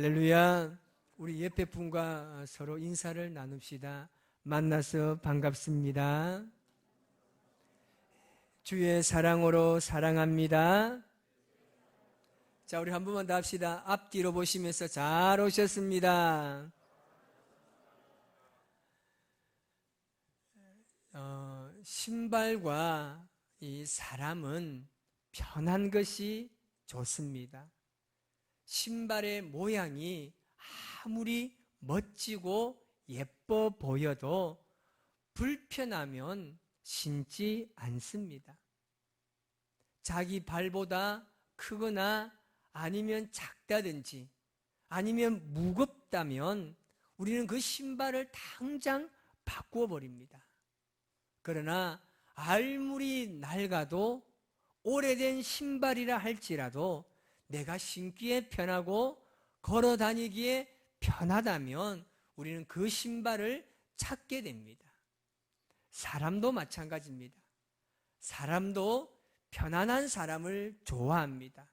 할렐루야. 우리 옆에 분과 서로 인사를 나눕시다. 만나서 반갑습니다. 주의 사랑으로 사랑합니다. 자, 우리 한 번만 더 합시다. 앞뒤로 보시면서 잘 오셨습니다. 신발과 이 사람은 편한 것이 좋습니다. 신발의 모양이 아무리 멋지고 예뻐 보여도 불편하면 신지 않습니다. 자기 발보다 크거나 아니면 작다든지 아니면 무겁다면 우리는 그 신발을 당장 바꾸어 버립니다. 그러나 알물이 낡아도 오래된 신발이라 할지라도 내가 신기에 편하고 걸어 다니기에 편하다면 우리는 그 신발을 찾게 됩니다. 사람도 마찬가지입니다. 사람도 편안한 사람을 좋아합니다.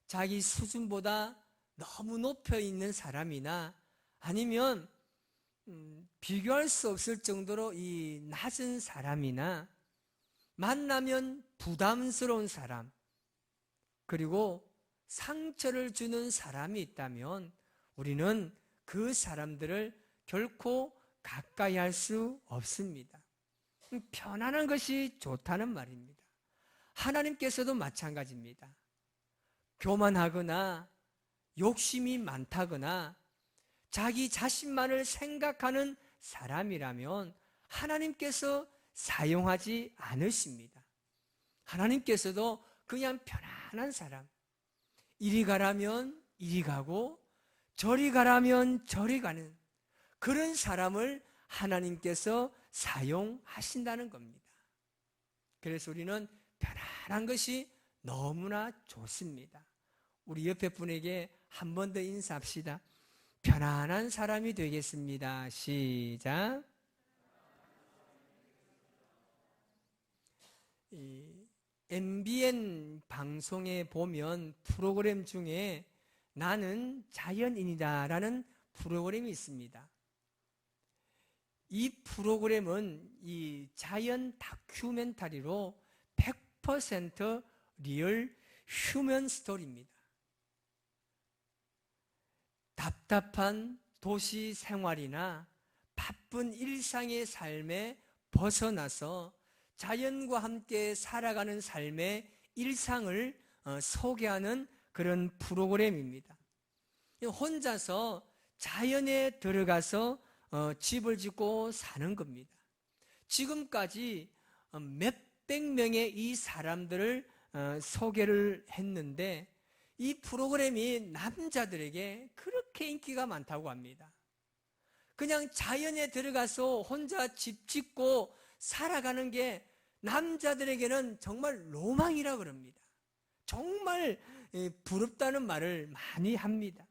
자기 수준보다 너무 높여 있는 사람이나 아니면 비교할 수 없을 정도로 이 낮은 사람이나 만나면 부담스러운 사람, 그리고 상처를 주는 사람이 있다면 우리는 그 사람들을 결코 가까이 할 수 없습니다. 편안한 것이 좋다는 말입니다. 하나님께서도 마찬가지입니다. 교만하거나 욕심이 많다거나 자기 자신만을 생각하는 사람이라면 하나님께서 사용하지 않으십니다. 하나님께서도 그냥 편안한 사람, 이리 가라면 이리 가고 저리 가라면 저리 가는 그런 사람을 하나님께서 사용하신다는 겁니다. 그래서 우리는 편안한 것이 너무나 좋습니다. 우리 옆에 분에게 한 번 더 인사합시다. 편안한 사람이 되겠습니다. 시작. MBN 방송에 보면 프로그램 중에 나는 자연인이다 라는 프로그램이 있습니다. 이 프로그램은 이 자연 다큐멘터리로 100% 리얼 휴먼 스토리입니다. 답답한 도시 생활이나 바쁜 일상의 삶에 벗어나서 자연과 함께 살아가는 삶의 일상을 소개하는 그런 프로그램입니다. 혼자서 자연에 들어가서 집을 짓고 사는 겁니다. 지금까지 몇백 명의 이 사람들을 소개를 했는데 이 프로그램이 남자들에게 그렇게 인기가 많다고 합니다. 그냥 자연에 들어가서 혼자 집 짓고 살아가는 게 남자들에게는 정말 로망이라 그럽니다. 정말 부럽다는 말을 많이 합니다.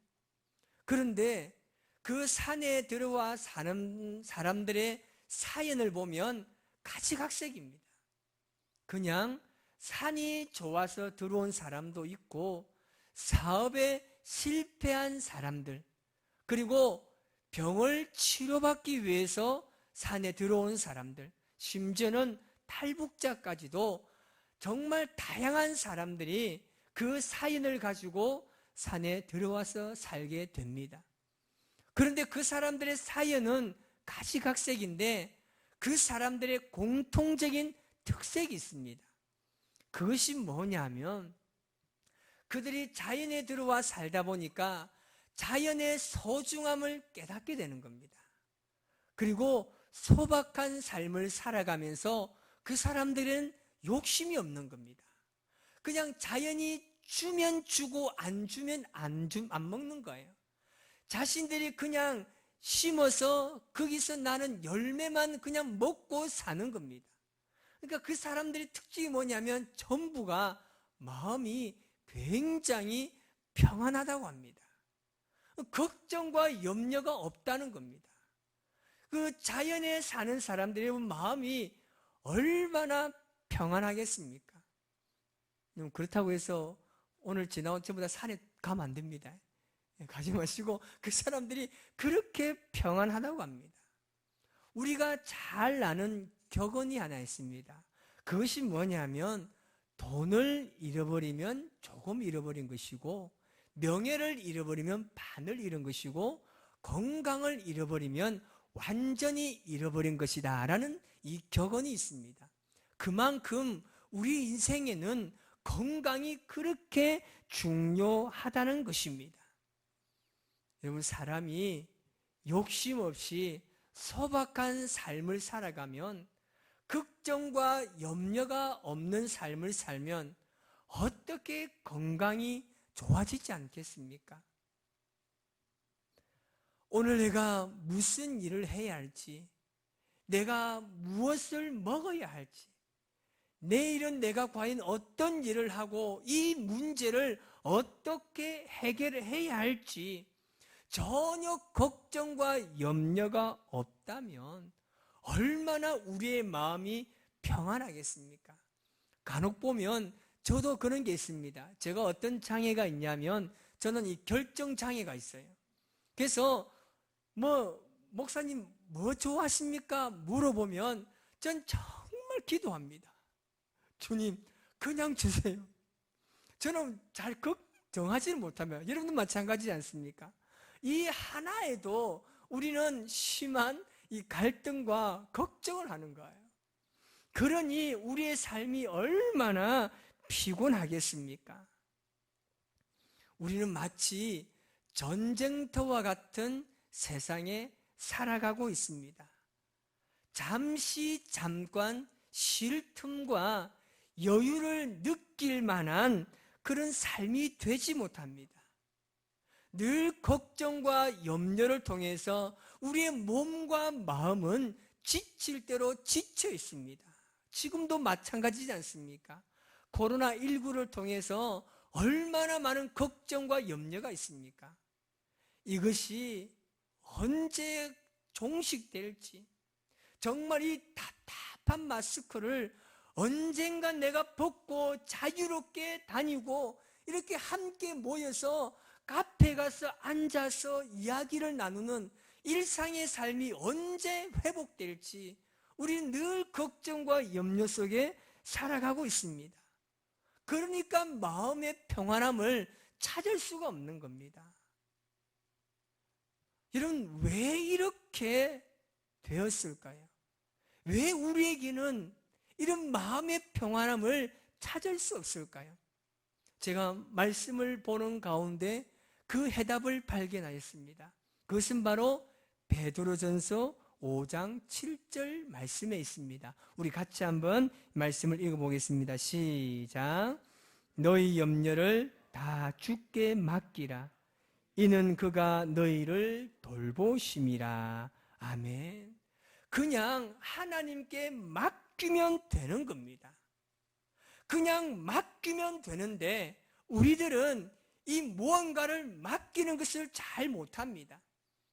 그런데 그 산에 들어와 사는 사람들의 사연을 보면 가지각색입니다. 그냥 산이 좋아서 들어온 사람도 있고 사업에 실패한 사람들, 그리고 병을 치료받기 위해서 산에 들어온 사람들, 심지어는 탈북자까지도 정말 다양한 사람들이 그 사연을 가지고 산에 들어와서 살게 됩니다. 그런데 그 사람들의 사연은 가지각색인데 그 사람들의 공통적인 특색이 있습니다. 그것이 뭐냐면 그들이 자연에 들어와 살다 보니까 자연의 소중함을 깨닫게 되는 겁니다. 그리고 소박한 삶을 살아가면서 그 사람들은 욕심이 없는 겁니다. 그냥 자연이 주면 주고 안 주면 안 먹는 거예요. 자신들이 그냥 심어서 거기서 나는 열매만 그냥 먹고 사는 겁니다. 그러니까 그 사람들의 특징이 뭐냐면 전부가 마음이 굉장히 평안하다고 합니다. 걱정과 염려가 없다는 겁니다. 그 자연에 사는 사람들의 마음이 얼마나 평안하겠습니까? 그렇다고 해서 오늘 지나온 전부 다 산에 가면 안 됩니다. 가지 마시고 그 사람들이 그렇게 평안하다고 합니다. 우리가 잘 아는 격언이 하나 있습니다. 그것이 뭐냐면 돈을 잃어버리면 조금 잃어버린 것이고 명예를 잃어버리면 반을 잃은 것이고 건강을 잃어버리면 완전히 잃어버린 것이다 라는 이 격언이 있습니다. 그만큼 우리 인생에는 건강이 그렇게 중요하다는 것입니다. 여러분, 사람이 욕심 없이 소박한 삶을 살아가면, 걱정과 염려가 없는 삶을 살면 어떻게 건강이 좋아지지 않겠습니까? 오늘 내가 무슨 일을 해야 할지, 내가 무엇을 먹어야 할지, 내일은 내가 과연 어떤 일을 하고 이 문제를 어떻게 해결해야 할지 전혀 걱정과 염려가 없다면 얼마나 우리의 마음이 평안하겠습니까? 간혹 보면 저도 그런 게 있습니다. 제가 어떤 장애가 있냐면 저는 이 결정장애가 있어요. 그래서 목사님 뭐 좋아하십니까? 물어보면 전 정말 기도합니다. 주님 그냥 주세요. 저는 잘 걱정하지는 못하면 여러분도 마찬가지지 않습니까? 이 하나에도 우리는 심한 이 갈등과 걱정을 하는 거예요. 그러니 우리의 삶이 얼마나 피곤하겠습니까? 우리는 마치 전쟁터와 같은 세상에 살아가고 있습니다. 잠깐 쉴 틈과 여유를 느낄 만한 그런 삶이 되지 못합니다. 늘 걱정과 염려를 통해서 우리의 몸과 마음은 지칠 대로 지쳐 있습니다. 지금도 마찬가지지 않습니까? 코로나19를 통해서 얼마나 많은 걱정과 염려가 있습니까? 이것이 언제 종식될지, 정말 이 답답한 마스크를 언젠가 내가 벗고 자유롭게 다니고 이렇게 함께 모여서 카페 가서 앉아서 이야기를 나누는 일상의 삶이 언제 회복될지 우리는 늘 걱정과 염려 속에 살아가고 있습니다. 그러니까 마음의 평안함을 찾을 수가 없는 겁니다. 여러분, 왜 이렇게 되었을까요? 왜 우리에게는 이런 마음의 평안함을 찾을 수 없을까요? 제가 말씀을 보는 가운데 그 해답을 발견하였습니다. 그것은 바로 베드로전서 5장 7절 말씀에 있습니다. 우리 같이 한번 말씀을 읽어보겠습니다. 시작. 너희 염려를 다 주께 맡기라. 이는 그가 너희를 돌보심이라. 아멘. 그냥 하나님께 맡기면 되는 겁니다. 그냥 맡기면 되는데 우리들은 이 무언가를 맡기는 것을 잘 못합니다.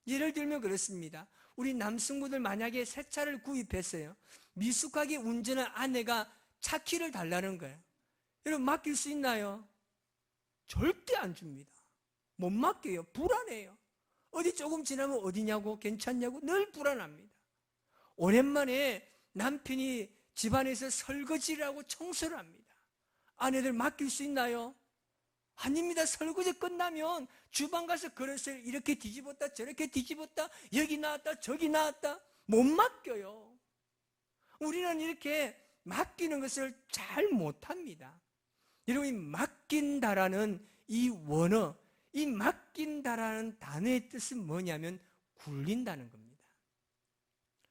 예를 들면 그렇습니다. 우리 남성분들 만약에 새 차를 구입했어요. 미숙하게 운전한 아내가 차 키를 달라는 거예요. 여러분, 맡길 수 있나요? 절대 안 줍니다. 못 맡겨요. 불안해요. 어디 조금 지나면 어디냐고, 괜찮냐고 늘 불안합니다. 오랜만에 남편이 집안에서 설거지를 하고 청소를 합니다. 아내들 맡길 수 있나요? 아닙니다. 설거지 끝나면 주방 가서 그릇을 이렇게 뒤집었다 저렇게 뒤집었다, 여기 나왔다 저기 나왔다, 못 맡겨요. 우리는 이렇게 맡기는 것을 잘 못합니다. 여러분, 이 맡긴다라는 이 원어, 이 맡긴다라는 단어의 뜻은 뭐냐면 굴린다는 겁니다.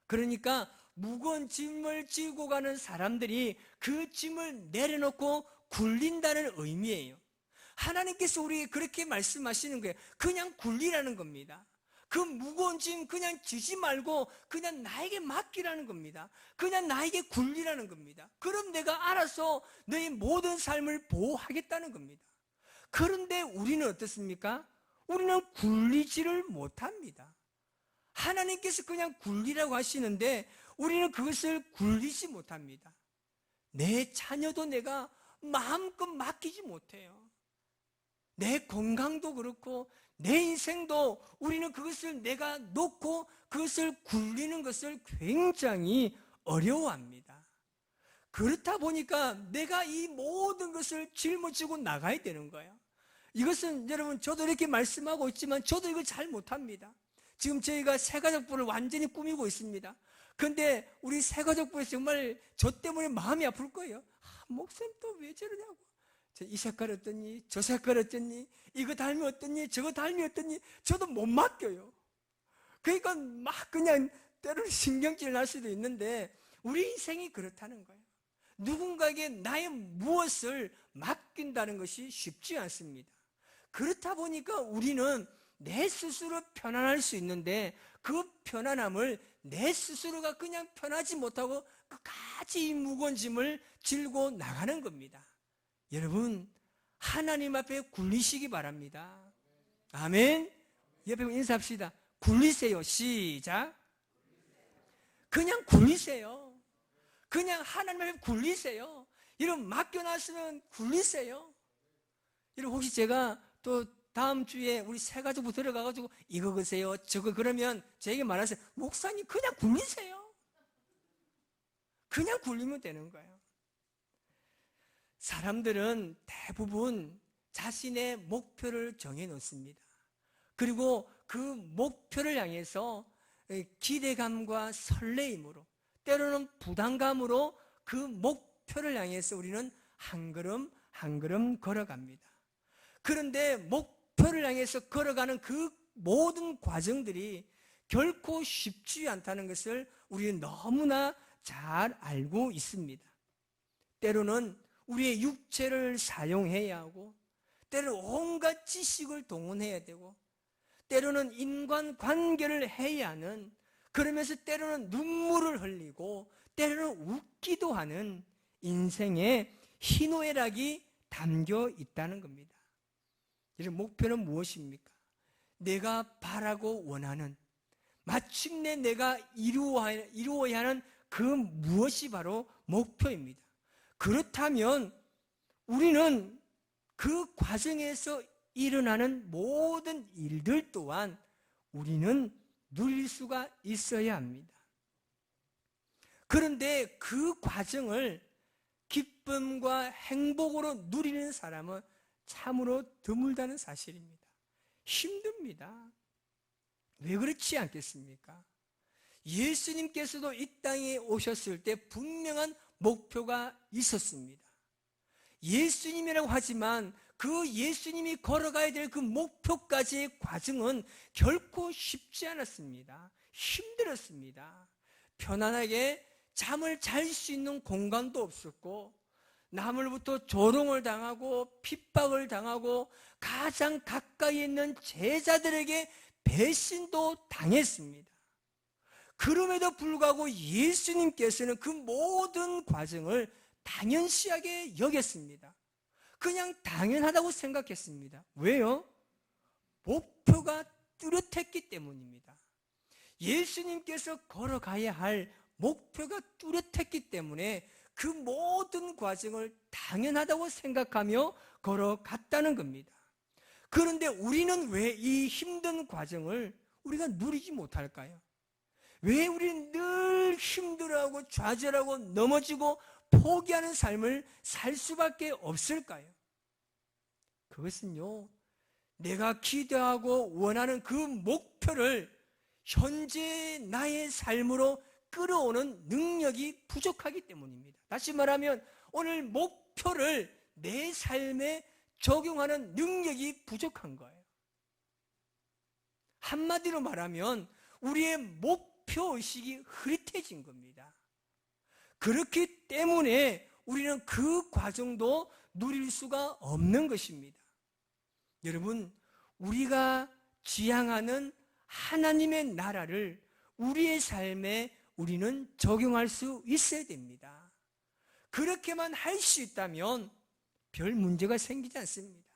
그러니까 무거운 짐을 지고 가는 사람들이 그 짐을 내려놓고 굴린다는 의미예요. 하나님께서 우리에게 그렇게 말씀하시는 거예요. 그냥 굴리라는 겁니다. 그 무거운 짐 그냥 지지 말고 그냥 나에게 맡기라는 겁니다. 그냥 나에게 굴리라는 겁니다. 그럼 내가 알아서 너의 모든 삶을 보호하겠다는 겁니다. 그런데 우리는 어떻습니까? 우리는 굴리지를 못합니다. 하나님께서 그냥 굴리라고 하시는데 우리는 그것을 굴리지 못합니다. 내 자녀도 내가 마음껏 맡기지 못해요. 내 건강도 그렇고 내 인생도 우리는 그것을 내가 놓고 그것을 굴리는 것을 굉장히 어려워합니다. 그렇다 보니까 내가 이 모든 것을 짊어지고 나가야 되는 거예요. 이것은 여러분, 저도 이렇게 말씀하고 있지만 저도 이걸 잘 못합니다. 지금 저희가 새가족부를 완전히 꾸미고 있습니다. 그런데 우리 새가족부에서 정말 저 때문에 마음이 아플 거예요. 목사님 또 왜 저러냐고. 이 색깔 어떠니? 저 색깔 어떠니? 이거 닮이 어떠니? 저거 닮이 어떠니? 저도 못 맡겨요. 그러니까 막 그냥 때로는 신경질 날 수도 있는데 우리 인생이 그렇다는 거예요. 누군가에게 나의 무엇을 맡긴다는 것이 쉽지 않습니다. 그렇다 보니까 우리는 내 스스로 편안할 수 있는데 그 편안함을 내 스스로가 그냥 편하지 못하고 끝까지 이 무거운 짐을 질고 나가는 겁니다. 여러분, 하나님 앞에 굴리시기 바랍니다. 아멘. 옆에 인사합시다. 굴리세요. 시작. 그냥 굴리세요. 그냥 하나님 앞에 굴리세요. 이런 맡겨놨으면 굴리세요. 이런 혹시 제가 또 다음 주에 우리 새 가족부 들어가가지고 이거 그세요 저거 그러면 저에게 말하세요. 목사님 그냥 굴리세요. 그냥 굴리면 되는 거예요. 사람들은 대부분 자신의 목표를 정해 놓습니다. 그리고 그 목표를 향해서 기대감과 설레임으로, 때로는 부담감으로 그 목표를 향해서 우리는 한 걸음 한 걸음 걸어갑니다. 그런데 목표를 향해서 걸어가는 그 모든 과정들이 결코 쉽지 않다는 것을 우리는 너무나 잘 알고 있습니다. 때로는 우리의 육체를 사용해야 하고, 때로는 온갖 지식을 동원해야 되고, 때로는 인간관계를 해야 하는, 그러면서 때로는 눈물을 흘리고 때로는 웃기도 하는 인생의 희노애락이 담겨 있다는 겁니다. 이런 목표는 무엇입니까? 내가 바라고 원하는, 마침내 내가 이루어야 하는 그 무엇이 바로 목표입니다. 그렇다면 우리는 그 과정에서 일어나는 모든 일들 또한 우리는 누릴 수가 있어야 합니다. 그런데 그 과정을 기쁨과 행복으로 누리는 사람은 참으로 드물다는 사실입니다. 힘듭니다. 왜 그렇지 않겠습니까? 예수님께서도 이 땅에 오셨을 때 분명한 목표가 있었습니다. 예수님이라고 하지만 그 예수님이 걸어가야 될 그 목표까지의 과정은 결코 쉽지 않았습니다. 힘들었습니다. 편안하게 잠을 잘 수 있는 공간도 없었고, 남으로부터 조롱을 당하고 핍박을 당하고 가장 가까이 있는 제자들에게 배신도 당했습니다. 그럼에도 불구하고 예수님께서는 그 모든 과정을 당연시하게 여겼습니다. 그냥 당연하다고 생각했습니다. 왜요? 목표가 뚜렷했기 때문입니다. 예수님께서 걸어가야 할 목표가 뚜렷했기 때문에 그 모든 과정을 당연하다고 생각하며 걸어갔다는 겁니다. 그런데 우리는 왜 이 힘든 과정을 우리가 누리지 못할까요? 왜 우리는 늘 힘들어하고 좌절하고 넘어지고 포기하는 삶을 살 수밖에 없을까요? 그것은요, 내가 기대하고 원하는 그 목표를 현재 나의 삶으로 끌어오는 능력이 부족하기 때문입니다. 다시 말하면 오늘 목표를 내 삶에 적용하는 능력이 부족한 거예요. 한마디로 말하면 우리의 목표의식이 흐릿해진 겁니다. 그렇기 때문에 우리는 그 과정도 누릴 수가 없는 것입니다. 여러분, 우리가 지향하는 하나님의 나라를 우리의 삶에 우리는 적용할 수 있어야 됩니다. 그렇게만 할 수 있다면 별 문제가 생기지 않습니다.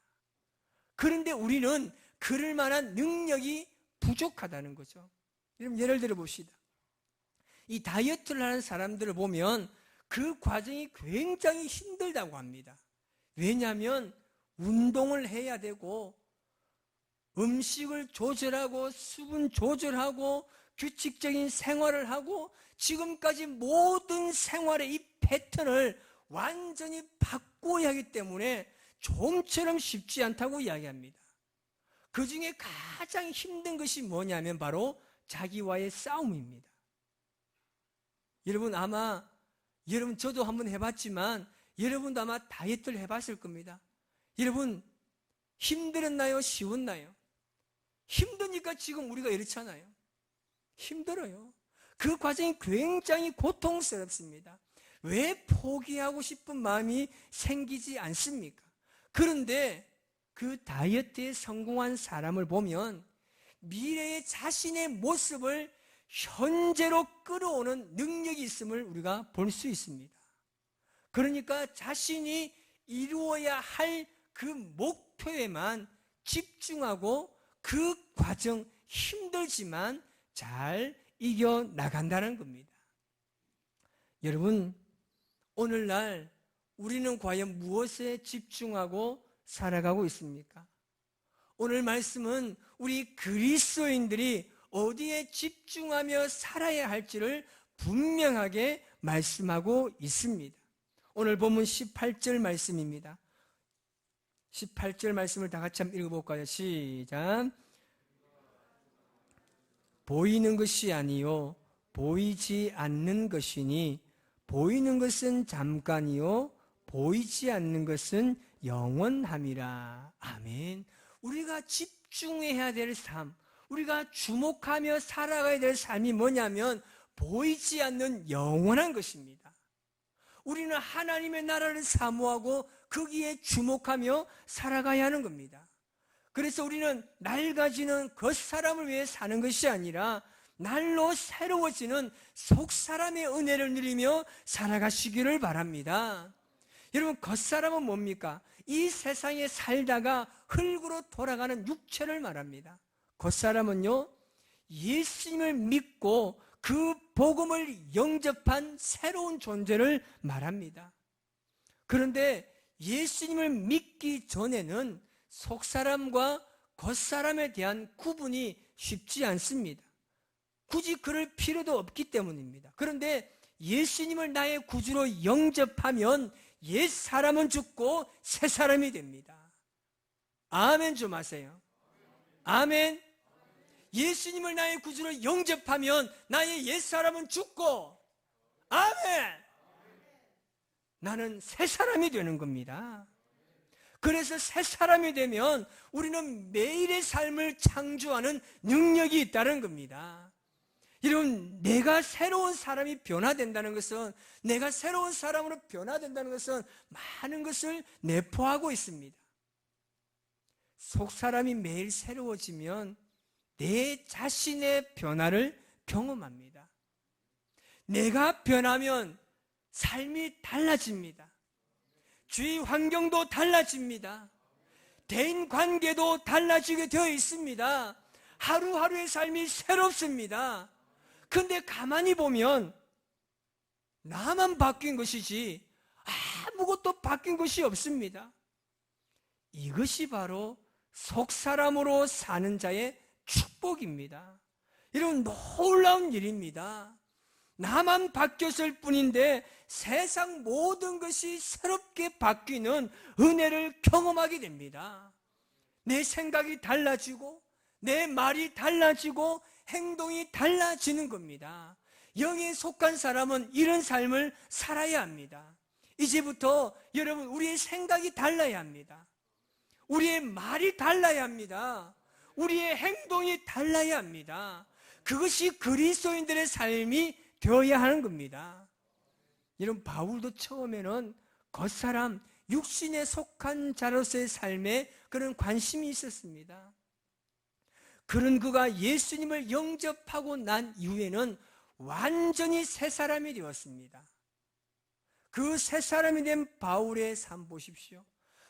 그런데 우리는 그럴 만한 능력이 부족하다는 거죠. 여러분, 예를 들어 봅시다. 이 다이어트를 하는 사람들을 보면 그 과정이 굉장히 힘들다고 합니다. 왜냐하면 운동을 해야 되고 음식을 조절하고 수분 조절하고 규칙적인 생활을 하고 지금까지 모든 생활의 이 패턴을 완전히 바꿔야 하기 때문에 좀처럼 쉽지 않다고 이야기합니다. 그 중에 가장 힘든 것이 뭐냐면 바로 자기와의 싸움입니다. 여러분 아마 저도 한번 해봤지만 여러분도 아마 다이어트를 해봤을 겁니다. 여러분 힘들었나요? 쉬웠나요? 힘드니까 지금 우리가 이렇잖아요. 힘들어요. 그 과정이 굉장히 고통스럽습니다. 왜 포기하고 싶은 마음이 생기지 않습니까? 그런데 그 다이어트에 성공한 사람을 보면 미래의 자신의 모습을 현재로 끌어오는 능력이 있음을 우리가 볼 수 있습니다. 그러니까 자신이 이루어야 할 그 목표에만 집중하고 그 과정 힘들지만 잘 이겨나간다는 겁니다. 여러분, 오늘날 우리는 과연 무엇에 집중하고 살아가고 있습니까? 오늘 말씀은 우리 그리스도인들이 어디에 집중하며 살아야 할지를 분명하게 말씀하고 있습니다. 오늘 본문 18절 말씀입니다. 18절 말씀을 다 같이 한번 읽어볼까요? 시작. 보이는 것이 아니요 보이지 않는 것이니 보이는 것은 잠깐이요 보이지 않는 것은 영원함이라. 아멘. 우리가 집중해야 될 삶, 우리가 주목하며 살아가야 될 삶이 뭐냐면 보이지 않는 영원한 것입니다. 우리는 하나님의 나라를 사모하고 거기에 주목하며 살아가야 하는 겁니다. 그래서 우리는 낡아지는 겉사람을 위해 사는 것이 아니라 날로 새로워지는 속사람의 은혜를 누리며 살아가시기를 바랍니다. 여러분, 겉사람은 뭡니까? 이 세상에 살다가 흙으로 돌아가는 육체를 말합니다. 겉사람은요, 예수님을 믿고 그 복음을 영접한 새로운 존재를 말합니다. 그런데 예수님을 믿기 전에는 속사람과 겉사람에 대한 구분이 쉽지 않습니다. 굳이 그럴 필요도 없기 때문입니다. 그런데 예수님을 나의 구주로 영접하면 옛 사람은 죽고 새 사람이 됩니다. 아멘 좀 하세요. 아멘. 예수님을 나의 구주로 영접하면 나의 옛 사람은 죽고, 아멘, 나는 새 사람이 되는 겁니다. 그래서 새 사람이 되면 우리는 매일의 삶을 창조하는 능력이 있다는 겁니다. 여러분, 내가 새로운 사람이 변화된다는 것은, 내가 새로운 사람으로 변화된다는 것은 많은 것을 내포하고 있습니다. 속 사람이 매일 새로워지면 내 자신의 변화를 경험합니다. 내가 변하면 삶이 달라집니다. 주위 환경도 달라집니다. 대인 관계도 달라지게 되어 있습니다. 하루하루의 삶이 새롭습니다. 근데 가만히 보면 나만 바뀐 것이지 아무것도 바뀐 것이 없습니다. 이것이 바로 속사람으로 사는 자의 축복입니다. 여러분, 놀라운 일입니다. 나만 바뀌었을 뿐인데 세상 모든 것이 새롭게 바뀌는 은혜를 경험하게 됩니다. 내 생각이 달라지고 내 말이 달라지고 행동이 달라지는 겁니다. 영에 속한 사람은 이런 삶을 살아야 합니다. 이제부터 여러분, 우리의 생각이 달라야 합니다. 우리의 말이 달라야 합니다. 우리의 행동이 달라야 합니다. 그것이 그리스도인들의 삶이 되어야 하는 겁니다. 여러분, 바울도 처음에는 겉사람, 육신에 속한 자로서의 삶에 그런 관심이 있었습니다. 그런 그가 예수님을 영접하고 난 이후에는 완전히 새 사람이 되었습니다. 그 새 사람이 된 바울의 삶 보십시오.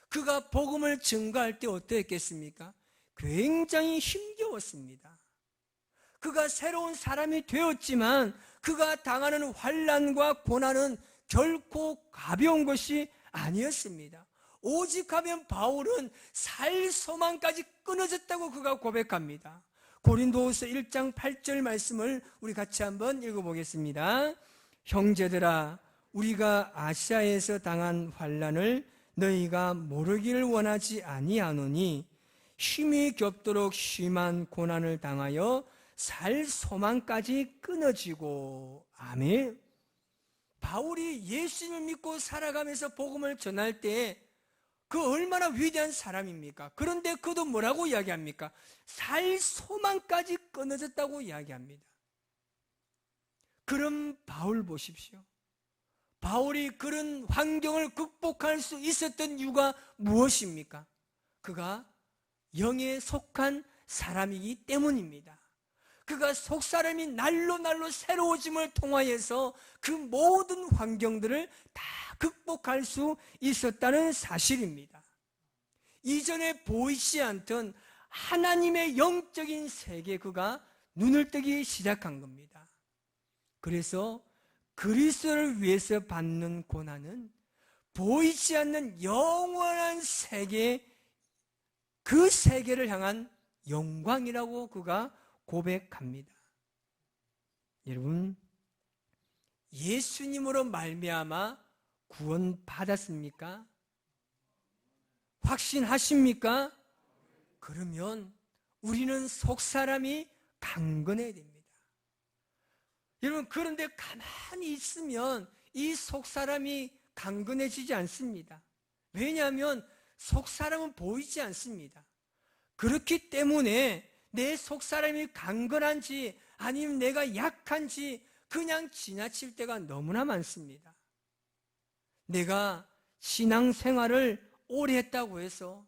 그가 복음을 증거할 때 어떠했겠습니까? 굉장히 힘겨웠습니다. 그가 새로운 사람이 되었지만 그가 당하는 환난과 고난은 결코 가벼운 것이 아니었습니다. 오직 하면 바울은 살 소망까지 끊어졌다고 그가 고백합니다. 고린도후서 1장 8절 말씀을 우리 같이 한번 읽어보겠습니다. 형제들아, 우리가 아시아에서 당한 환난을 너희가 모르기를 원하지 아니하노니 힘이 겹도록 심한 고난을 당하여 살 소망까지 끊어지고. 아멘. 바울이 예수님을 믿고 살아가면서 복음을 전할 때 그 얼마나 위대한 사람입니까? 그런데 그도 뭐라고 이야기합니까? 살 소망까지 끊어졌다고 이야기합니다. 그럼 바울 보십시오. 바울이 그런 환경을 극복할 수 있었던 이유가 무엇입니까? 그가 영에 속한 사람이기 때문입니다. 그가 속사람이 날로 날로 새로워짐을 통하여서 그 모든 환경들을 다 극복할 수 있었다는 사실입니다. 이전에 보이지 않던 하나님의 영적인 세계에 그가 눈을 뜨기 시작한 겁니다. 그래서 그리스도를 위해서 받는 고난은 보이지 않는 영원한 세계, 그 세계를 향한 영광이라고 그가 고백합니다. 여러분, 예수님으로 말미암아 구원 받았습니까? 확신하십니까? 그러면 우리는 속사람이 강건해야 됩니다. 여러분, 그런데 가만히 있으면 이 속사람이 강건해지지 않습니다. 왜냐하면 속사람은 보이지 않습니다. 그렇기 때문에 내 속사람이 강건한지 아니면 내가 약한지 그냥 지나칠 때가 너무나 많습니다. 내가 신앙생활을 오래 했다고 해서,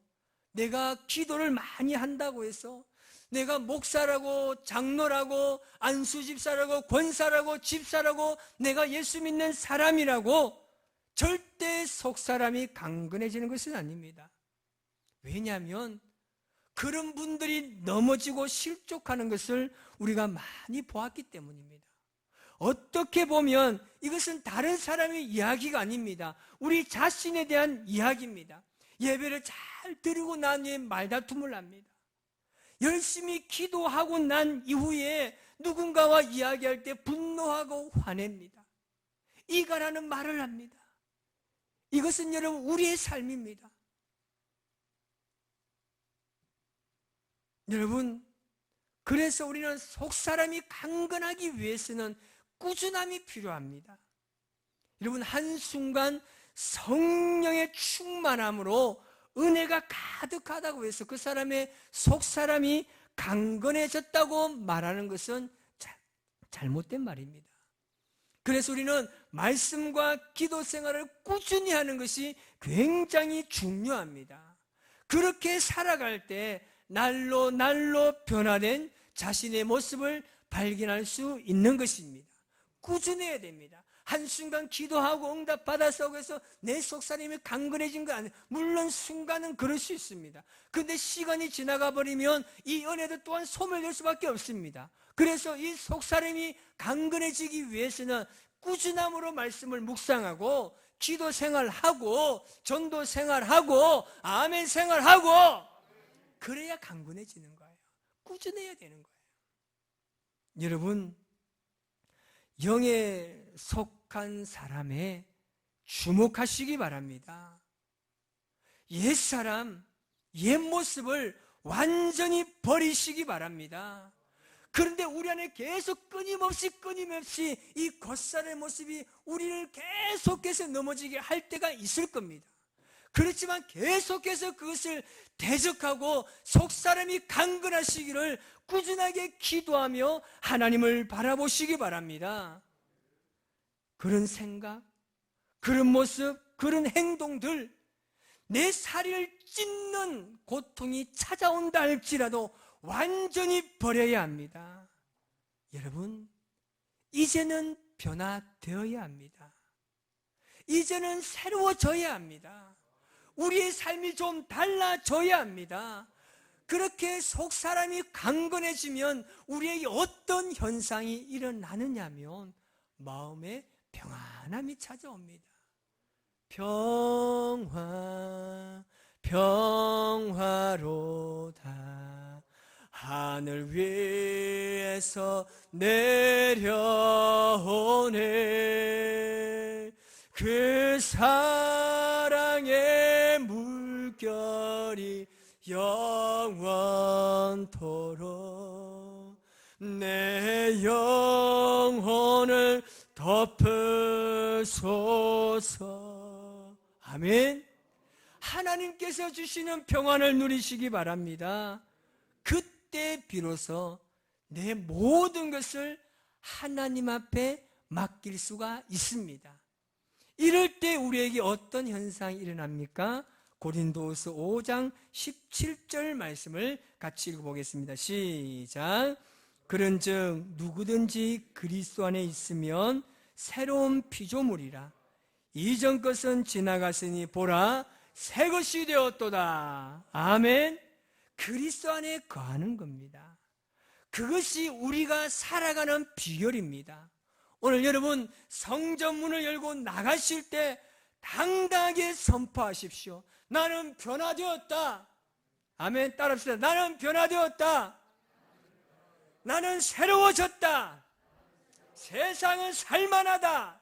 내가 기도를 많이 한다고 해서, 내가 목사라고 장로라고 안수집사라고 권사라고 집사라고 내가 예수 믿는 사람이라고 절대 속사람이 강건해지는 것은 아닙니다. 왜냐하면 그런 분들이 넘어지고 실족하는 것을 우리가 많이 보았기 때문입니다. 어떻게 보면 이것은 다른 사람의 이야기가 아닙니다. 우리 자신에 대한 이야기입니다. 예배를 잘 드리고 난 후에 말다툼을 합니다. 열심히 기도하고 난 이후에 누군가와 이야기할 때 분노하고 화냅니다. 이가라는 말을 합니다. 이것은 여러분 우리의 삶입니다. 여러분, 그래서 우리는 속사람이 강건하기 위해서는 꾸준함이 필요합니다. 여러분, 한순간 성령의 충만함으로 은혜가 가득하다고 해서 그 사람의 속사람이 강건해졌다고 말하는 것은 잘못된 말입니다. 그래서 우리는 말씀과 기도 생활을 꾸준히 하는 것이 굉장히 중요합니다. 그렇게 살아갈 때 날로 날로 변화된 자신의 모습을 발견할 수 있는 것입니다. 꾸준해야 됩니다. 한순간 기도하고 응답받아서 그래서 내 속사람이 강건해진 거 아니에요. 물론 순간은 그럴 수 있습니다. 그런데 시간이 지나가 버리면 이 은혜도 또한 소멸될 수밖에 없습니다. 그래서 이 속사람이 강건해지기 위해서는 꾸준함으로 말씀을 묵상하고 기도 생활하고 전도 생활하고 아멘 생활하고 그래야 강건해지는 거예요. 꾸준해야 되는 거예요. 여러분, 영에 속한 사람에 주목하시기 바랍니다. 옛사람, 옛모습을 완전히 버리시기 바랍니다. 그런데 우리 안에 계속 끊임없이 이 겉살의 모습이 우리를 계속해서 넘어지게 할 때가 있을 겁니다. 그렇지만 계속해서 그것을 대적하고 속사람이 강건하시기를 꾸준하게 기도하며 하나님을 바라보시기 바랍니다. 그런 생각, 그런 모습, 그런 행동들, 내 살을 찢는 고통이 찾아온다 할지라도 완전히 버려야 합니다. 여러분, 이제는 변화되어야 합니다. 이제는 새로워져야 합니다. 우리의 삶이 좀 달라져야 합니다. 그렇게 속사람이 강건해지면 우리에게 어떤 현상이 일어나느냐면 마음에 평안함이 찾아옵니다. 평화 평화로다. 하늘 위에서 내려오네. 그 사랑의 물결이 영원토록 내 영혼을 덮으소서. 아멘. 하나님께서 주시는 평안을 누리시기 바랍니다. 그때 비로소 내 모든 것을 하나님 앞에 맡길 수가 있습니다. 이럴 때 우리에게 어떤 현상이 일어납니까? 고린도후서 5장 17절 말씀을 같이 읽어보겠습니다. 시작. 그런즉 누구든지 그리스도 안에 있으면 새로운 피조물이라. 이전 것은 지나갔으니 보라 새 것이 되었도다. 아멘. 그리스도 안에 거하는 겁니다. 그것이 우리가 살아가는 비결입니다. 오늘 여러분 성전문을 열고 나가실 때 당당하게 선포하십시오. 나는 변화되었다. 아멘. 따라합시다. 나는 변화되었다. 나는 새로워졌다. 세상은 살만하다.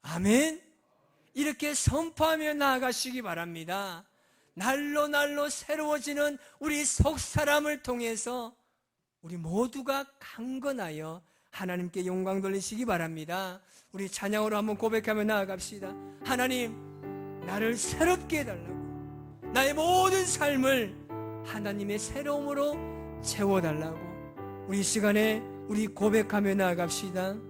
아멘. 이렇게 선포하며 나아가시기 바랍니다. 날로 날로 새로워지는 우리 속사람을 통해서 우리 모두가 강건하여 하나님께 영광 돌리시기 바랍니다. 우리 찬양으로 한번 고백하며 나아갑시다. 하나님, 나를 새롭게 해달라고. 나의 모든 삶을 하나님의 새로움으로 채워달라고. 우리 시간에 우리 고백하며 나아갑시다.